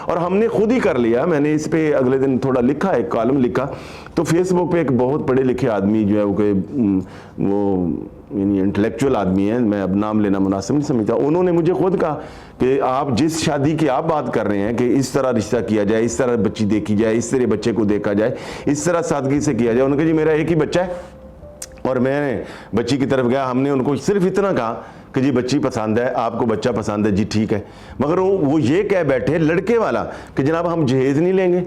اور ہم نے خود ہی کر لیا. میں نے اس پہ اگلے دن تھوڑا لکھا, ایک کالم لکھا, تو فیس بک پہ ایک بہت پڑھے لکھے آدمی جو ہے وہ یعنی انٹلیکچوئل آدمی ہے, میں اب نام لینا مناسب نہیں سمجھتا, انہوں نے مجھے خود کہا کہ آپ جس شادی کی آپ بات کر رہے ہیں کہ اس طرح رشتہ کیا جائے, اس طرح بچی دیکھی جائے, اس طرح بچے کو دیکھا جائے, اس طرح سادگی سے کیا جائے, انہوں نے کہا جی میرا ایک ہی بچہ ہے, اور میں نے بچی کی طرف گیا, ہم نے ان کو صرف اتنا کہا کہ جی بچی پسند ہے, آپ کو بچہ پسند ہے, جی ٹھیک ہے. مگر وہ یہ کہہ بیٹھے لڑکے والا کہ جناب ہم جہیز نہیں لیں گے,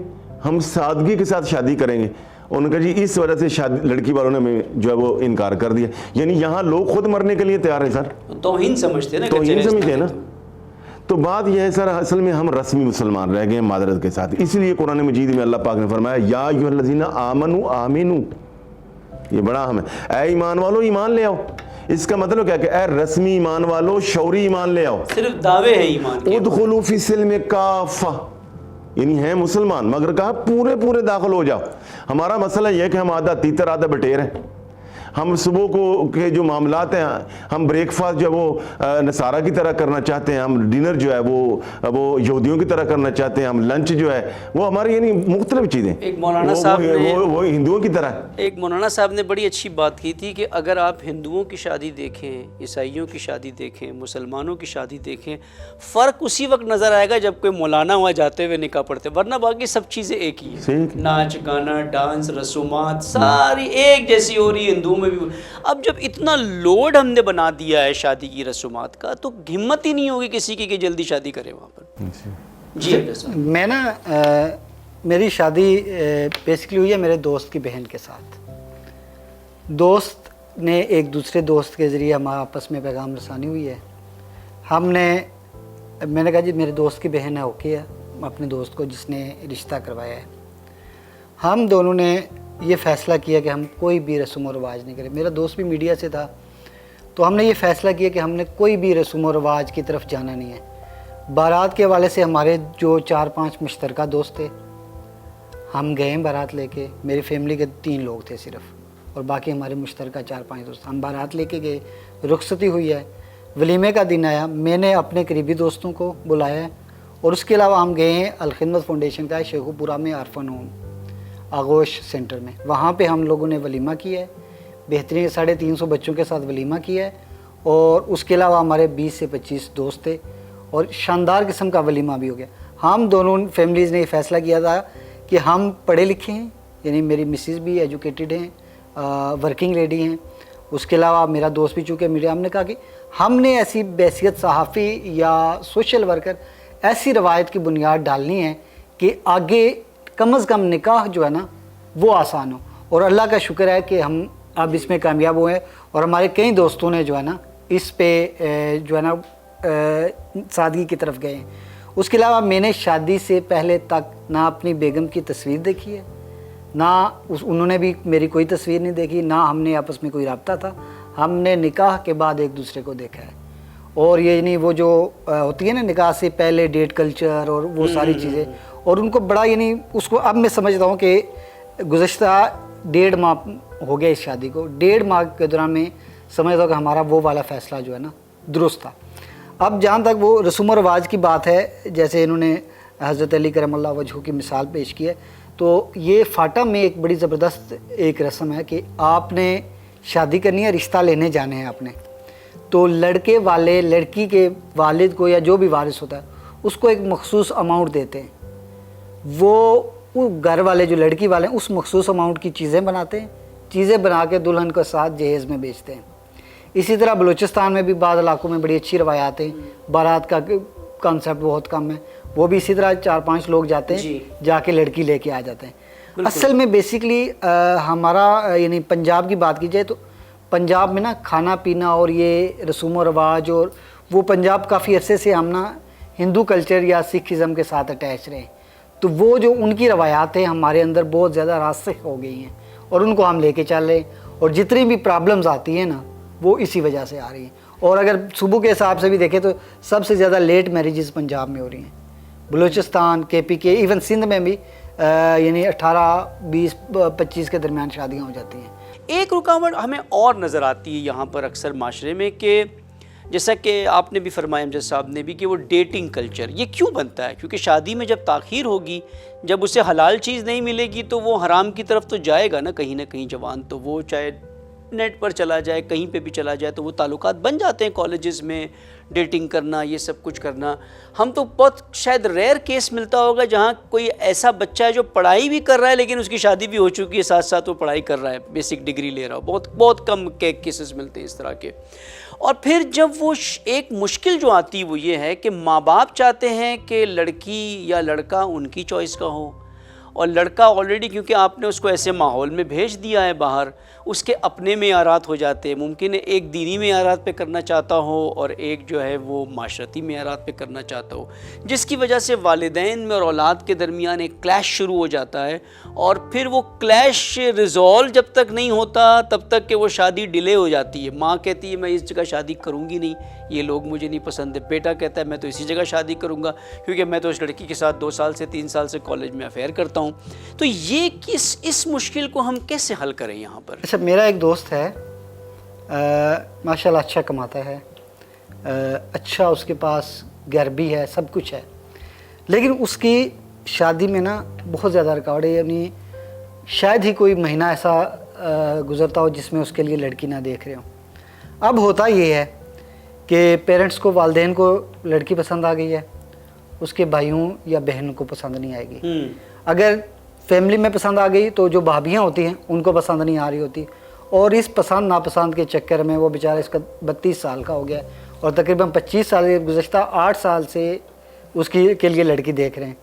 ہم سادگی کے ساتھ شادی کریں گے. انہوں نے کہا جی اس وجہ سے شادی لڑکی والوں نے ہمیں جو ہے وہ انکار کر دیا. یعنی یہاں لوگ خود مرنے کے لیے تیار ہیں سر, توہین سمجھتے ہیں نا, توہین سمجھتے ہیں نا. تو بات یہ ہے سر, اصل میں ہم رسمی مسلمان رہ گئے ہیں معذرت کے ساتھ. اس لیے قرآن مجید میں اللہ پاک نے فرمایا یا ایھا الذین آمنوا آمنوا, یہ بڑا اہم ہے, اے ایمان والو ایمان لے آؤ. اس کا مطلب کیا کہ اے رسمی ایمان والو شعوری ایمان لے آؤ. صرف دعوے ہیں ایمان کے, ادخلوا فی السلم کافہ, یعنی ہیں مسلمان مگر کہا پورے داخل ہو جاؤ. ہمارا مسئلہ یہ ہے کہ ہم آدھا تیتر آدھا بٹیر ہیں. ہم صبح کو کے جو معاملات ہیں, ہم بریک فاسٹ جو ہے وہ نصارہ کی طرح کرنا چاہتے ہیں, ہم ڈنر جو ہے وہ یہودیوں کی طرح کرنا چاہتے ہیں, ہم لنچ جو ہے وہ ہماری یعنی مختلف چیزیں, ایک مولانا صاحب نے وہ ہندوؤں کی طرح. ایک مولانا صاحب نے بڑی اچھی بات کی تھی کہ اگر آپ ہندوؤں کی شادی دیکھیں, عیسائیوں کی شادی دیکھیں, مسلمانوں کی شادی دیکھیں, فرق اسی وقت نظر آئے گا جب کوئی مولانا وہاں جاتے ہوئے نکاح پڑھتے, ورنہ باقی سب چیزیں ایک ہی ہیں. ناچ گانا ڈانس رسومات ساری ایک جیسی ہو رہی ہے ہندوؤں میں بھی. اب جب اتنا لوڈ ہم نے بنا دیا ہے شادی کی رسومات کا, تو ہمت ہی نہیں ہوگی کسی کی کہ جلدی شادی کرے وہاں پر. جی میں نا میری شادی بیسکلی ہوئی ہے میرے دوست کی بہن کے ساتھ. دوست نے ایک دوسرے دوست کے ذریعے ہمارا آپس میں پیغام رسانی ہوئی ہے. میں نے کہا جی میرے دوست کی بہن ہے اوکے ہے, اپنے دوست کو جس نے رشتہ کروایا ہے. ہم دونوں نے یہ فیصلہ کیا کہ ہم کوئی بھی رسم و رواج نہیں کریں. میرا دوست بھی میڈیا سے تھا, تو ہم نے یہ فیصلہ کیا کہ ہم نے کوئی بھی رسم و رواج کی طرف جانا نہیں ہے. بارات کے حوالے سے ہمارے جو 4-5 مشترکہ دوست تھے, ہم گئے بارات لے کے. میری فیملی کے 3 لوگ تھے صرف, اور باقی ہمارے مشترکہ 4-5 دوست. ہم بارات لے کے گئے, رخصتی ہوئی ہے, ولیمے کا دن آیا, میں نے اپنے قریبی دوستوں کو بلایا ہے, اور اس کے علاوہ ہم گئے ہیں الخدمت فاؤنڈیشن کا شیخو پورہ میں عرفان ہوم آغوش سینٹر میں. وہاں پہ ہم لوگوں نے ولیمہ کیا ہے, بہترین 350 بچوں کے ساتھ ولیمہ کیا ہے, اور اس کے علاوہ ہمارے 20 سے 25 دوست تھے, اور شاندار قسم کا ولیمہ بھی ہو گیا. ہم دونوں فیملیز نے یہ فیصلہ کیا تھا کہ ہم پڑھے لکھے ہیں, یعنی میری مسز بھی ایجوکیٹڈ ہیں, ورکنگ لیڈی ہیں, اس کے علاوہ میرا دوست بھی چونکہ میڈیا. ہم نے کہا کہ ہم نے ایسی بحیثیت صحافی یا سوشل ورکر ایسی روایت کی بنیاد ڈالنی ہے کہ آگے کم از کم نکاح جو ہے نا وہ آسان ہو. اور اللہ کا شکر ہے کہ ہم اب اس میں کامیاب ہوئے ہیں, اور ہمارے کئی دوستوں نے جو ہے نا اس پہ جو ہے نا سادگی کی طرف گئے ہیں. اس کے علاوہ میں نے شادی سے پہلے تک نہ اپنی بیگم کی تصویر دیکھی ہے, نہ انہوں نے بھی میری کوئی تصویر نہیں دیکھی, نہ ہم نے آپس میں کوئی رابطہ تھا. ہم نے نکاح کے بعد ایک دوسرے کو دیکھا ہے. اور یہ یعنی وہ جو ہوتی ہے نا نکاح سے پہلے ڈیٹ کلچر اور وہ ساری چیزیں, اور ان کو بڑا یعنی اس کو اب میں سمجھتا ہوں کہ گزشتہ 1.5 ماہ ہو گیا اس شادی کو. 1.5 ماہ کے دوران میں سمجھتا ہوں کہ ہمارا وہ والا فیصلہ جو ہے نا درست تھا. اب جہاں تک وہ رسوم و رواج کی بات ہے, جیسے انہوں نے حضرت علی کرم اللہ وجہہ کی مثال پیش کی ہے, تو یہ فاٹا میں ایک بڑی زبردست ایک رسم ہے کہ آپ نے شادی کرنی ہے, رشتہ لینے جانے ہیں آپ نے, تو لڑکے والے لڑکی کے والد کو یا جو بھی وارث ہوتا ہے اس کو ایک مخصوص اماؤنٹ دیتے ہیں. وہ گھر والے جو لڑکی والے ہیں اس مخصوص اماؤنٹ کی چیزیں بناتے ہیں, چیزیں بنا کے دلہن کے ساتھ جہیز میں بیچتے ہیں. اسی طرح بلوچستان میں بھی بعض علاقوں میں بڑی اچھی روایات ہیں, بارات کا کانسیپٹ بہت کم ہے, وہ بھی اسی طرح 4-5 لوگ جاتے ہیں, جا کے لڑکی لے کے آ جاتے ہیں. اصل میں بیسیکلی ہمارا یعنی پنجاب کی بات کی جائے تو پنجاب میں نا کھانا پینا اور یہ رسوم و رواج, اور وہ پنجاب کافی عرصے سے ہم نا ہندو کلچر یا سکھزم کے ساتھ اٹیچ رہے ہیں, تو وہ جو ان کی روایات ہیں ہمارے اندر بہت زیادہ راسخ ہو گئی ہیں, اور ان کو ہم لے کے چل رہے ہیں. اور جتنی بھی پرابلمز آتی ہیں نا وہ اسی وجہ سے آ رہی ہیں. اور اگر صوبوں کے حساب سے بھی دیکھیں تو سب سے زیادہ لیٹ میریجز پنجاب میں ہو رہی ہیں, بلوچستان, KP کے, ایون سندھ میں بھی یعنی 18, 20, 25 کے درمیان شادیاں ہو جاتی ہیں. ایک رکاوٹ ہمیں اور نظر آتی ہے یہاں پر اکثر معاشرے میں, کہ جیسا کہ آپ نے بھی فرمایا امجد صاحب نے بھی, کہ وہ ڈیٹنگ کلچر یہ کیوں بنتا ہے؟ کیونکہ شادی میں جب تاخیر ہوگی, جب اسے حلال چیز نہیں ملے گی تو وہ حرام کی طرف تو جائے گا نا کہیں نہ کہیں جوان. تو وہ چاہے نیٹ پر چلا جائے, کہیں پہ بھی چلا جائے, تو وہ تعلقات بن جاتے ہیں کالجز میں, ڈیٹنگ کرنا, یہ سب کچھ کرنا. ہم تو بہت شاید ریئر کیس ملتا ہوگا جہاں کوئی ایسا بچہ ہے جو پڑھائی بھی کر رہا ہے لیکن اس کی شادی بھی ہو چکی ہے, ساتھ ساتھ وہ پڑھائی کر رہا ہے, بیسک ڈگری لے رہا ہو. بہت بہت کم کیسز ملتے ہیں اس طرح کے. اور پھر جب وہ ایک مشکل جو آتی وہ یہ ہے کہ ماں باپ چاہتے ہیں کہ لڑکی یا لڑکا ان کی چوائس کا ہو, اور لڑکا آلریڈی کیونکہ آپ نے اس کو ایسے ماحول میں بھیج دیا ہے باہر, اس کے اپنے معیارات ہو جاتے ہیں. ممکن ہے ایک دینی معیارات پہ کرنا چاہتا ہو اور ایک جو ہے وہ معاشرتی معیارات پہ کرنا چاہتا ہو, جس کی وجہ سے والدین میں اور اولاد کے درمیان ایک کلیش شروع ہو جاتا ہے. اور پھر وہ کلیش ریزولو جب تک نہیں ہوتا تب تک کہ وہ شادی ڈیلے ہو جاتی ہے. ماں کہتی ہے میں اس جگہ شادی کروں گی نہیں, یہ لوگ مجھے نہیں پسند ہے. بیٹا کہتا ہے میں تو اسی جگہ شادی کروں گا کیونکہ میں تو اس لڑکی کے ساتھ 2 سال سے 3 سال سے کالج میں افیئر کرتا ہوں. تو یہ اس مشکل کو ہم کیسے حل کریں یہاں پر؟ اچھا, میرا ایک دوست ہے ماشاءاللہ اچھا کماتا ہے, اچھا اس کے پاس گھر بھی ہے, سب کچھ ہے, لیکن اس کی شادی میں نا بہت زیادہ رکاوٹ ہے. یعنی شاید ہی کوئی مہینہ ایسا گزرتا ہو جس میں اس کے لیے لڑکی نہ دیکھ رہے ہوں. اب ہوتا یہ ہے کہ پیرنٹس کو, والدین کو لڑکی پسند آ گئی ہے, اس کے بھائیوں یا بہن کو پسند نہیں آئے گی. اگر فیملی میں پسند آ گئی تو جو بھابیاں ہوتی ہیں ان کو پسند نہیں آ رہی ہوتی, اور اس پسند ناپسند کے چکر میں وہ بیچارہ اس کا 32 سال کا ہو گیا اور تقریباً 25 سال گزشتہ 8 سال سے اس کے لیے لڑکی دیکھ رہے ہیں.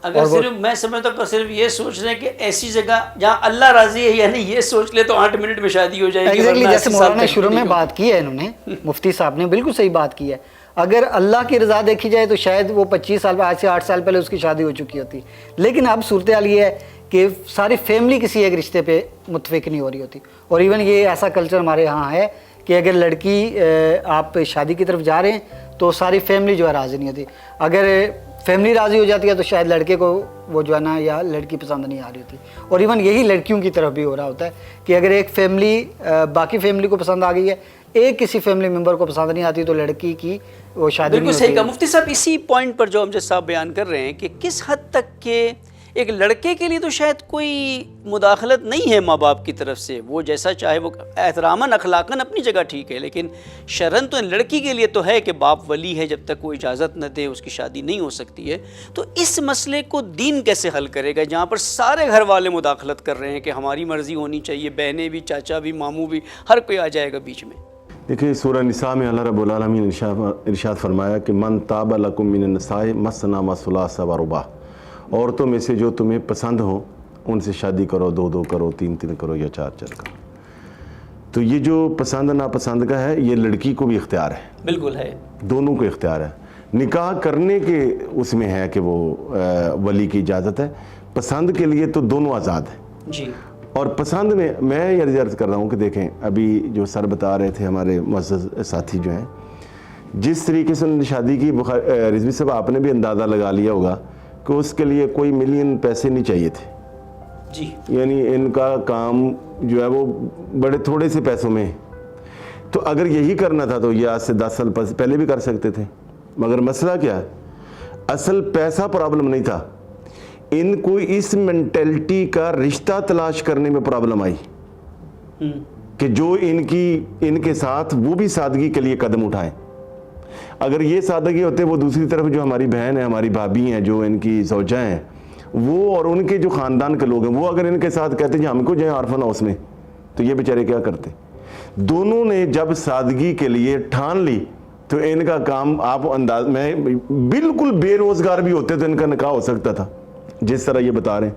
اگر صرف میں سمجھتا ہوں صرف یہ سوچ رہے ہیں کہ ایسی جگہ جہاں اللہ راضی ہے, یعنی یہ سوچ لے تو 8 منٹ میں شادی ہو جائے گی. ایگزیکٹلی جیسے مولانا شروع میں بات کی ہے انہوں نے, مفتی صاحب نے بالکل صحیح بات کی ہے. اگر اللہ کی رضا دیکھی جائے تو شاید وہ 25 سال آج سے 8 سال پہلے اس کی شادی ہو چکی ہوتی، لیکن اب صورتحال یہ ہے کہ ساری فیملی کسی ایک رشتے پہ متفق نہیں ہو رہی ہوتی. اور ایون یہ ایسا کلچر ہمارے ہاں ہے کہ اگر لڑکی آپ شادی کی طرف جا رہے ہیں تو ساری فیملی جو ہے راضی نہیں ہوتی. اگر فیملی راضی ہو جاتی ہے تو شاید لڑکے کو وہ جو ہے نا یا لڑکی پسند نہیں آ رہی ہوتی. اور ایون یہی لڑکیوں کی طرف بھی ہو رہا ہوتا ہے کہ اگر ایک فیملی باقی فیملی کو پسند آ گئی ہے، ایک کسی فیملی ممبر کو پسند نہیں آتی تو لڑکی کی وہ شادی بالکل نہیں صحیح ہوتی. کہا مفتی صاحب. اسی پوائنٹ پر جو امجد صاحب بیان کر رہے ہیں کہ کس حد تک کہ ایک لڑکے کے لیے تو شاید کوئی مداخلت نہیں ہے ماں باپ کی طرف سے، وہ جیسا چاہے، وہ احتراماً اخلاقاً اپنی جگہ ٹھیک ہے، لیکن شرعاً تو لڑکی کے لیے تو ہے کہ باپ ولی ہے، جب تک وہ اجازت نہ دے اس کی شادی نہیں ہو سکتی ہے. تو اس مسئلے کو دین کیسے حل کرے گا جہاں پر سارے گھر والے مداخلت کر رہے ہیں کہ ہماری مرضی ہونی چاہیے، بہنیں بھی، چاچا بھی، ماموں بھی، ہر کوئی آ جائے گا بیچ میں؟ دیکھیں سورہ نساء میں اللہ رب العالمین نے ارشاد فرمایا کہ من طاب لکم من النساء مثنی وثلاث ورباع، عورتوں میں سے جو تمہیں پسند ہو ان سے شادی کرو، 2 کرو، 3 کرو یا 4 کرو. تو یہ جو پسند ناپسند کا ہے یہ لڑکی کو بھی اختیار ہے، بالکل ہے، دونوں کو اختیار ہے. نکاح کرنے کے اس میں ہے کہ وہ ولی کی اجازت ہے، پسند کے لیے تو دونوں آزاد ہیں. جی. اور پسند میں یہ عرض کر رہا ہوں کہ دیکھیں ابھی جو سر بتا رہے تھے ہمارے معزز ساتھی جو ہیں، جس طریقے سے انہوں نے شادی کی، رضوی صاحب آپ نے بھی اندازہ لگا لیا ہوگا کہ اس کے لیے کوئی ملین پیسے نہیں چاہیے تھے. جی. یعنی ان کا کام جو ہے وہ بڑے تھوڑے سے پیسوں میں. تو اگر یہی کرنا تھا تو یہ آج سے 10 سال پہلے بھی کر سکتے تھے. مگر مسئلہ کیا ہے؟ اصل پیسہ پرابلم نہیں تھا، ان کو اس مینٹلٹی کا رشتہ تلاش کرنے میں پرابلم آئی کہ جو ان کے ساتھ وہ بھی سادگی کے لیے قدم اٹھائیں. اگر یہ سادگی ہوتے، وہ دوسری طرف جو ہماری بہن ہے، ہماری بھابھی ہیں، جو ان کی زوجہ ہیں، وہ اور ان کے جو خاندان کے لوگ ہیں، وہ اگر ان کے ساتھ کہتے ہیں ہم کو جائیں آرفن ہاؤس میں، تو یہ بیچارے کیا کرتے؟ دونوں نے جب سادگی کے لیے ٹھان لی تو ان کا کام آپ انداز میں بالکل بے روزگار بھی ہوتے تو ان کا نکاح ہو سکتا تھا جس طرح یہ بتا رہے ہیں.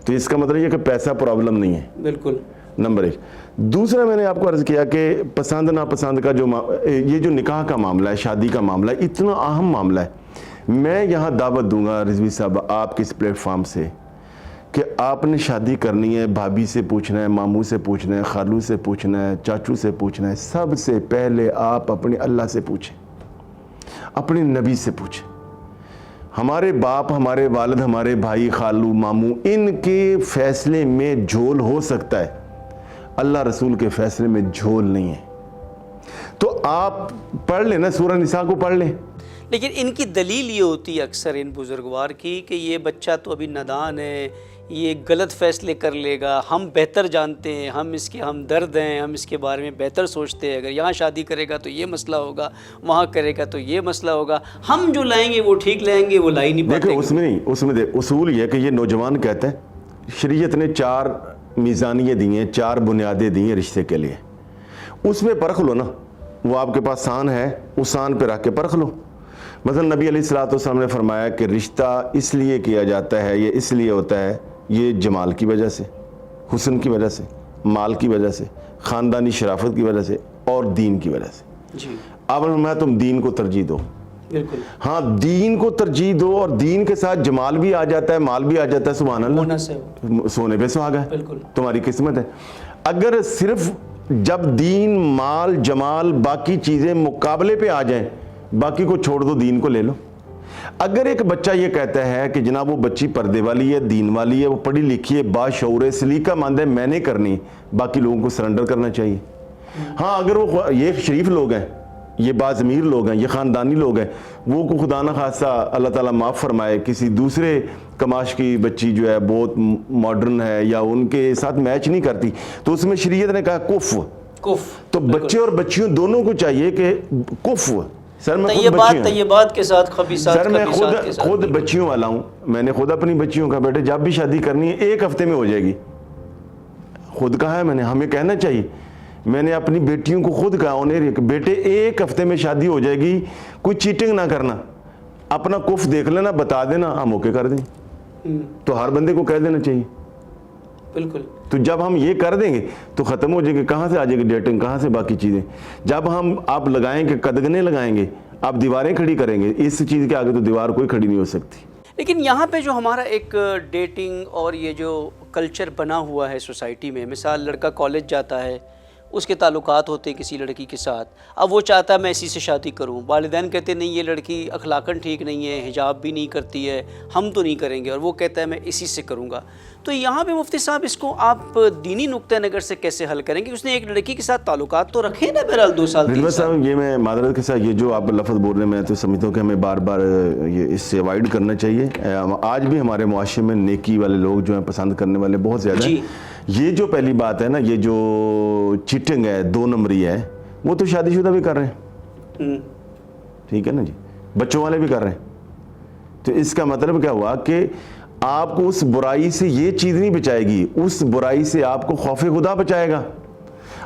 تو اس کا مطلب یہ کہ پیسہ پرابلم نہیں ہے. بالکل. نمبر 1. دوسرا میں نے آپ کو عرض کیا کہ پسند ناپسند کا یہ جو نکاح کا معاملہ ہے، شادی کا معاملہ ہے، اتنا اہم معاملہ ہے. میں یہاں دعوت دوں گا رضوی صاحب آپ کے اس پلیٹ فارم سے کہ آپ نے شادی کرنی ہے، بھابھی سے پوچھنا ہے، ماموں سے پوچھنا ہے، خالو سے پوچھنا ہے، چاچو سے پوچھنا ہے. سب سے پہلے آپ اپنے اللہ سے پوچھیں، اپنے نبی سے پوچھیں. ہمارے باپ، ہمارے والد، ہمارے بھائی، خالو، ماموں، ان کے فیصلے میں جھول ہو سکتا ہے، اللہ رسول کے فیصلے میں جھول نہیں ہے. تو آپ پڑھ لیں نا، سورہ نساء کو پڑھ لیں. لیکن ان کی دلیل یہ ہوتی ہے اکثر ان بزرگوار کی کہ یہ بچہ تو ابھی نادان ہے، یہ غلط فیصلے کر لے گا، ہم بہتر جانتے ہیں، ہم اس کے ہمدرد ہیں، ہم اس کے بارے میں بہتر سوچتے ہیں، اگر یہاں شادی کرے گا تو یہ مسئلہ ہوگا، وہاں کرے گا تو یہ مسئلہ ہوگا، ہم جو لائیں گے وہ ٹھیک لائیں گے، وہ لائی نہیں پاتے. دیکھیں اس میں اصول یہ ہے کہ یہ نوجوان کہتے ہیں شریعت نے 4 میزانیے دی ہیں، 4 بنیادیں دی ہیں رشتے کے لیے. اس میں پرکھ لو نا، وہ آپ کے پاس سان ہے، اس سان پہ رکھ کے پرکھ لو. مثلا نبی علیہ الصلوۃ والسلام نے فرمایا کہ رشتہ اس لیے کیا جاتا ہے، یہ اس لیے ہوتا ہے، یہ جمال کی وجہ سے، حسن کی وجہ سے، مال کی وجہ سے، خاندانی شرافت کی وجہ سے اور دین کی وجہ سے. جی. اب میں تم دین کو ترجیح دو. بالکل. ہاں دین کو ترجیح دو، اور دین کے ساتھ جمال بھی آ جاتا ہے، مال بھی آ جاتا ہے. سبحان اللہ، سونے پہ سہاگا ہے، تمہاری قسمت ہے. اگر صرف جب دین، مال، جمال، باقی چیزیں مقابلے پہ آ جائیں، باقی کو چھوڑ دو، دین کو لے لو. اگر ایک بچہ یہ کہتا ہے کہ جناب وہ بچی پردے والی ہے، دین والی ہے، وہ پڑھی لکھی ہے، باشعور ہے، سلیقہ مند ہے، میں نے کرنی، باقی لوگوں کو سرنڈر کرنا چاہیے. ہاں اگر وہ یہ شریف لوگ ہیں، یہ باضمیر لوگ ہیں، یہ خاندانی لوگ ہیں، وہ کو خدا نہ خاصہ اللہ تعالیٰ معاف فرمائے کسی دوسرے کماش کی بچی جو ہے بہت ماڈرن ہے یا ان کے ساتھ میچ نہیں کرتی، تو اس میں شریعت نے کہا کف. تو بچے اور بچیوں دونوں کو چاہیے کہ کف. سر میں طیبات کے ساتھ خبیثات، سر میں خود بچیوں والا ہوں، میں نے خود اپنی بچیوں کا بیٹے جب بھی شادی کرنی ہے 1 ہفتے میں ہو جائے گی. خود کہا ہے میں نے، ہمیں کہنا چاہیے. میں نے اپنی بیٹیوں کو خود کہا انہیں کہ بیٹے 1 ہفتے میں شادی ہو جائے گی، کوئی چیٹنگ نہ کرنا، اپنا کف دیکھ لینا، بتا دینا، ہم اوکے کر دیں. تو ہر بندے کو کہہ دینا چاہیے. بالکل. تو جب ہم یہ کر دیں گے تو ختم ہو جائے گی. کہاں سے آ جائے گی ڈیٹنگ، کہاں سے باقی چیزیں. جب ہم آپ لگائیں گے، قدغنے لگائیں گے، آپ دیواریں کھڑی کریں گے, اس چیز کے آگے تو دیوار کوئی کھڑی نہیں ہو سکتی. لیکن یہاں پہ جو ہمارا ایک ڈیٹنگ اور یہ جو کلچر بنا ہوا ہے سوسائٹی میں, مثال لڑکا کالج جاتا ہے, اس کے تعلقات ہوتے ہیں کسی لڑکی کے ساتھ, اب وہ چاہتا ہے میں اسی سے شادی کروں, والدین کہتے ہیں نہیں یہ لڑکی اخلاقاً ٹھیک نہیں ہے, حجاب بھی نہیں کرتی ہے, ہم تو نہیں کریں گے, اور وہ کہتا ہے میں اسی سے کروں گا. تو یہاں پہ مفتی صاحب اس کو آپ دینی نقطہ نظر سے کیسے حل کریں گے؟ اس نے ایک لڑکی کے ساتھ تعلقات تو رکھے نا بہرحال 2 سال 3 سال. صاحب یہ میں معذرت کے ساتھ یہ جو آپ لفظ بول رہے ہیں میں تو سمجھتا ہوں کہ ہمیں بار بار یہ اس سے اوائڈ کرنا چاہیے. آج بھی ہمارے معاشرے میں نیکی والے لوگ جو ہیں پسند کرنے والے بہت زیادہ ہیں. یہ جو پہلی بات ہے نا, یہ جو چیٹنگ ہے 2 نمبری ہے, وہ تو شادی شدہ بھی کر رہے ہیں, ٹھیک ہے نا جی, بچوں والے بھی کر رہے ہیں. تو اس کا مطلب کیا ہوا کہ آپ کو اس برائی سے یہ چیز نہیں بچائے گی, اس برائی سے آپ کو خوف خدا بچائے گا,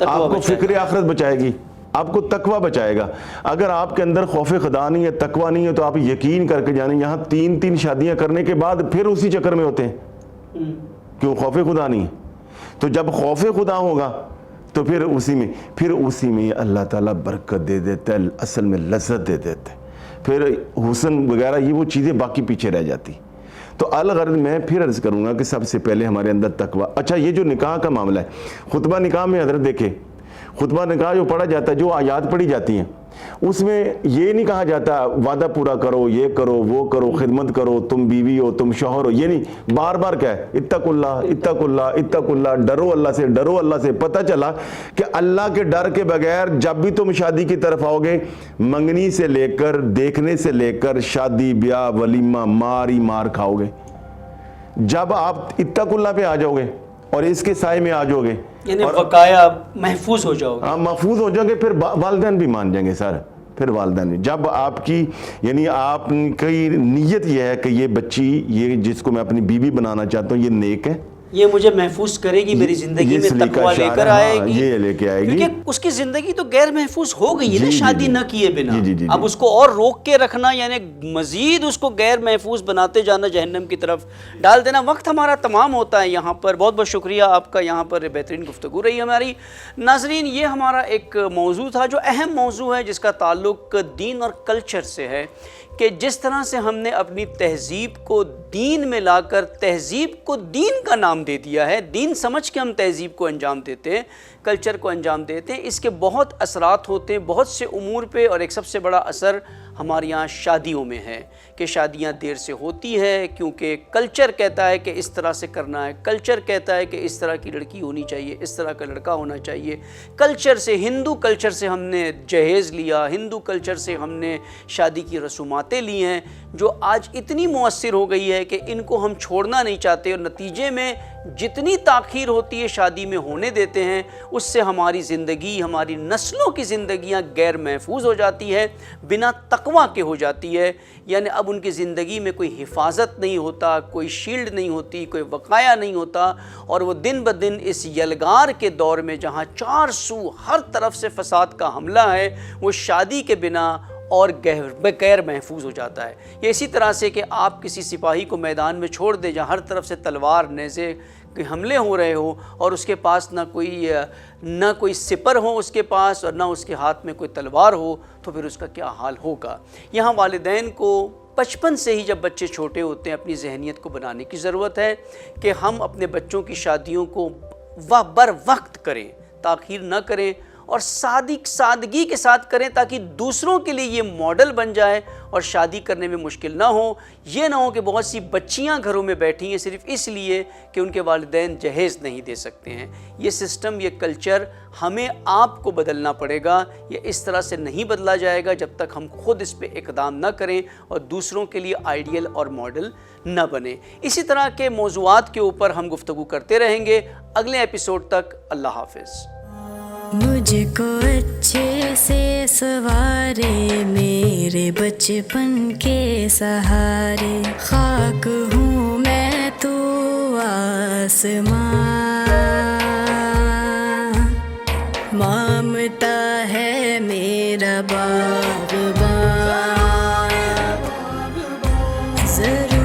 آپ کو فکر آخرت بچائے گی, آپ کو تقوی بچائے گا. اگر آپ کے اندر خوف خدا نہیں ہے, تقوی نہیں ہے, تو آپ یقین کر کے جانیں یہاں 3 شادیاں کرنے کے بعد پھر اسی چکر میں ہوتے ہیں, کیوں خوف خدا نہیں ہے. تو جب خوف خدا ہوگا تو پھر اسی میں اللہ تعالیٰ برکت دے دیتا ہے, اصل میں لذت دے دیتا ہے, پھر حسن وغیرہ یہ وہ چیزیں باقی پیچھے رہ جاتی. تو الغرض میں پھر عرض کروں گا کہ سب سے پہلے ہمارے اندر تقوی. اچھا یہ جو نکاح کا معاملہ ہے, خطبہ نکاح میں حضرت دیکھیں, خطبہ نکاح جو پڑھا جاتا ہے, جو آیات پڑھی جاتی ہیں, اس میں یہ نہیں کہا جاتا وعدہ پورا کرو, یہ کرو, وہ کرو, خدمت کرو, تم بیوی ہو, تم شوہر ہو, یہ نہیں. بار بار کیا ہے, اتقوا اللہ, اتقوا اللہ, اتقوا اللہ, ڈرو اللہ سے, ڈرو اللہ سے. پتہ چلا کہ اللہ کے ڈر کے بغیر جب بھی تم شادی کی طرف آؤ گے, منگنی سے لے کر, دیکھنے سے لے کر, شادی بیاہ ولیمہ مار کھاؤ گے. جب آپ اتقوا اللہ پہ آ جاؤ گے اور اس کے سائے میں آ جاؤ گے, یعنی وقایا محفوظ ہو جاؤ گے. ہاں محفوظ ہو جاؤ گے, پھر والدین بھی مان جائیں گے سر. پھر والدین جب آپ کی یعنی آپ کی نیت یہ ہے کہ یہ بچی, یہ جس کو میں اپنی بیوی بنانا چاہتا ہوں, یہ نیک ہے, یہ مجھے محفوظ کرے گی, میری زندگی میں تقوی لے کر آئے گی, یہ لے کے آئے گی, کیونکہ اس کی زندگی تو غیر محفوظ ہو گئی ہے نا شادی نہ کیے بنا. جی. اب اس کو اور روک کے رکھنا یعنی مزید اس کو غیر محفوظ بناتے جانا, جہنم کی طرف ڈال دینا. وقت ہمارا تمام ہوتا ہے یہاں پر. بہت بہت شکریہ آپ کا, یہاں پر بہترین گفتگو رہی ہماری. ناظرین یہ ہمارا ایک موضوع تھا جو اہم موضوع ہے, جس کا تعلق دین اور کلچر سے ہے, کہ جس طرح سے ہم نے اپنی تہذیب کو دین میں لا کر تہذیب کو دین کا نام دے دیا ہے. دین سمجھ کے ہم تہذیب کو انجام دیتے ہیں, کلچر کو انجام دیتے ہیں. اس کے بہت اثرات ہوتے ہیں بہت سے امور پہ, اور ایک سب سے بڑا اثر ہمارے یہاں شادیوں میں ہے کہ شادیاں دیر سے ہوتی ہے کیونکہ کلچر کہتا ہے کہ اس طرح سے کرنا ہے, کلچر کہتا ہے کہ اس طرح کی لڑکی ہونی چاہیے, اس طرح کا لڑکا ہونا چاہیے. کلچر سے, ہندو کلچر سے ہم نے جہیز لیا, ہندو کلچر سے ہم نے شادی کی رسوماتیں لی ہیں, جو آج اتنی مؤثر ہو گئی ہے کہ ان کو ہم چھوڑنا نہیں چاہتے, اور نتیجے میں جتنی تاخیر ہوتی ہے شادی میں ہونے دیتے ہیں, اس سے ہماری زندگی, ہماری نسلوں کی زندگیاں غیر محفوظ ہو جاتی ہے, بنا تقوی کے ہو جاتی ہے. یعنی اب ان کی زندگی میں کوئی حفاظت نہیں ہوتا, کوئی شیلڈ نہیں ہوتی, کوئی وقایا نہیں ہوتا, اور وہ دن بدن اس یلغار کے دور میں جہاں 4 سو ہر طرف سے فساد کا حملہ ہے, وہ شادی کے بنا اور غیر محفوظ ہو جاتا ہے. یہ اسی طرح سے کہ آپ کسی سپاہی کو میدان میں چھوڑ دیں جہاں ہر طرف سے تلوار, نیزے کے حملے ہو رہے ہو, اور اس کے پاس نہ کوئی سپر ہو اس کے پاس, اور نہ اس کے ہاتھ میں کوئی تلوار ہو, تو پھر اس کا کیا حال ہوگا. یہاں والدین کو بچپن سے ہی, جب بچے چھوٹے ہوتے ہیں, اپنی ذہنیت کو بنانے کی ضرورت ہے کہ ہم اپنے بچوں کی شادیوں کو بر وقت کریں, تاخیر نہ کریں, اور سادگی کے ساتھ کریں, تاکہ دوسروں کے لیے یہ ماڈل بن جائے اور شادی کرنے میں مشکل نہ ہو. یہ نہ ہو کہ بہت سی بچیاں گھروں میں بیٹھی ہیں صرف اس لیے کہ ان کے والدین جہیز نہیں دے سکتے ہیں. یہ سسٹم, یہ کلچر ہمیں آپ کو بدلنا پڑے گا. یہ اس طرح سے نہیں بدلا جائے گا جب تک ہم خود اس پہ اقدام نہ کریں اور دوسروں کے لیے آئیڈیل اور ماڈل نہ بنے. اسی طرح کے موضوعات کے اوپر ہم گفتگو کرتے رہیں گے. اگلے ایپیسوڈ تک اللہ حافظ. مجھ کو اچھے سے سوارے میرے بچپن کے سہارے, خاک ہوں میں تو آسمان, مامتا ہے میرا باغبان. ضرور